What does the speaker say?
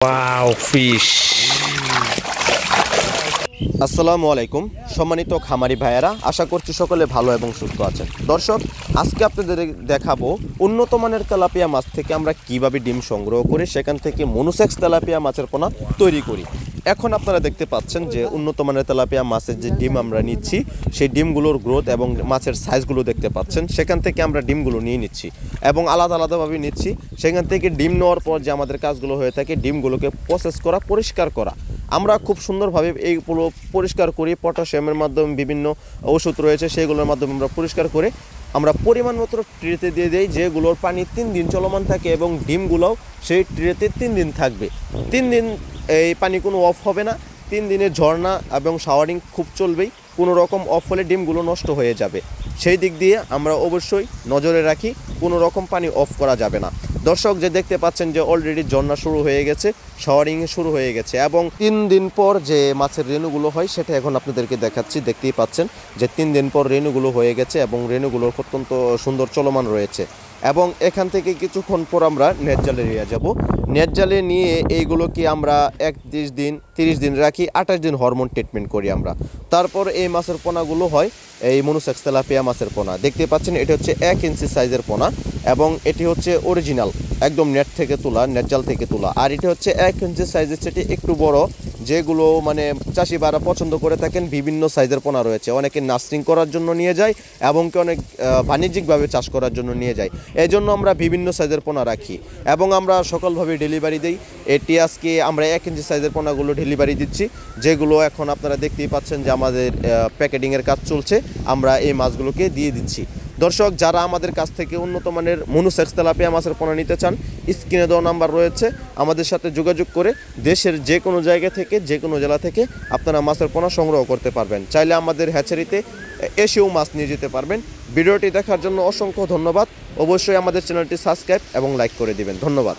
Wow fish. আসসালামু আলাইকুম সম্মানিত খামারি ভাইয়েরা, আশা করছি সকলে ভালো এবং সুস্থ আছেন। দর্শক, আজকে আপনাদের দেখাবো উন্নত মানের তেলাপিয়া মাছ থেকে আমরা কিভাবে ডিম সংগ্রহ করে সেখান থেকে মনোসেক্স তেলাপিয়া মাছের পোনা তৈরি করি। এখন আপনারা দেখতে পাচ্ছেন যে উন্নত মানের তেলাপিয়া মাছের যে ডিম আমরা নিচ্ছি, সেই ডিমগুলোর গ্রোথ এবং মাছের সাইজগুলো দেখতে পাচ্ছেন। সেখান থেকে আমরা ডিমগুলো নিয়ে নিচ্ছি এবং আলাদা আলাদাভাবে নিচ্ছি। সেখান থেকে ডিম নেওয়ার পর যে আমাদের কাজগুলো হয়ে থাকে, ডিমগুলোকে প্রসেস করা, পরিষ্কার করা। আমরা খুব সুন্দরভাবে এইগুলো পরিষ্কার করি, পটাশিয়ামের মাধ্যমে বিভিন্ন ওষুধ রয়েছে সেইগুলোর মাধ্যমে আমরা পরিষ্কার করে আমরা পরিমাণ মতো ট্রেতে দিয়ে দিই, যেগুলোর পানি 3 দিন চলমান থাকে এবং ডিমগুলোও সেই ট্রেতে 3 দিন থাকবে। 3 দিন এই পানি কোনো অফ হবে না। 3 দিনে ঝর্ণা এবং শাওয়ারিং খুব চলবেই। কোনো রকম অফ হলে ডিমগুলো নষ্ট হয়ে যাবে। সেই দিক দিয়ে আমরা অবশ্যই নজরে রাখি, কোনো রকম পানি অফ করা যাবে না। দর্শক, যে দেখতে পাচ্ছেন যে অলরেডি ঝর্ণা শুরু হয়ে গেছে, শাওয়ারিং শুরু হয়ে গেছে এবং 3 দিন পর যে মাছের রেণুগুলো হয় সেটা এখন আপনাদেরকে দেখাচ্ছি। দেখতেই পাচ্ছেন যে 3 দিন পর রেণুগুলো হয়ে গেছে এবং রেণুগুলোর অত্যন্ত সুন্দর চলমান রয়েছে। এবং এখান থেকে কিছুক্ষণ পর আমরা নেট জালে নিয়ে যাব। নেট জালে নিয়ে এইগুলোকে আমরা 31 দিন 30 দিন রাখি, 28 দিন হরমোন ট্রিটমেন্ট করি আমরা। তারপর এই মাছের পোনাগুলো হয় এই মনোসেক্স তেলাপিয়া মাছের পোনা। দেখতে পাচ্ছেন এটা হচ্ছে 1 ইঞ্চি সাইজের পোনা এবং এটি হচ্ছে অরিজিনাল, একদম নেট থেকে তোলা, নেট জাল থেকে তোলা। আর এটি হচ্ছে 1 ইঞ্চি সাইজের সেটি একটু বড়, যেগুলো মানে চাষিবারা পছন্দ করে থাকেন। বিভিন্ন সাইজের পোনা রয়েছে, অনেকে নার্সিং করার জন্য নিয়ে যায় এবং অনেক বাণিজ্যিকভাবে চাষ করার জন্য নিয়ে যায়। এই জন্য আমরা বিভিন্ন সাইজের পোনা রাখি এবং আমরা সকলভাবে ডেলিভারি দিই। এটি আজকে আমরা 1 ইঞ্চি সাইজের পোনাগুলো ডেলিভারি দিচ্ছি, যেগুলো এখন আপনারা দেখতেই পাচ্ছেন যে আমাদের প্যাকেটিংয়ের কাজ চলছে। আমরা এই মাছগুলোকে দিয়ে দিচ্ছি। দর্শক, যারা আমাদের কাছ থেকে উন্নত মানের মনোসেক্স তেলাপিয়া মাছের পোনা নিতে চান, স্ক্রিনে দেওয়া নাম্বার রয়েছে, আমাদের সাথে যোগাযোগ করে দেশের যে কোনো জায়গা থেকে, যে কোনো জেলা থেকে আপনারা মাছের পোনা সংগ্রহ করতে পারবেন। চাইলে আমাদের হ্যাচারিতে এসেও মাছ নিয়ে যেতে পারবেন। ভিডিওটি দেখার জন্য অসংখ্য ধন্যবাদ। অবশ্যই আমাদের চ্যানেলটি সাবস্ক্রাইব এবং লাইক করে দিবেন। ধন্যবাদ।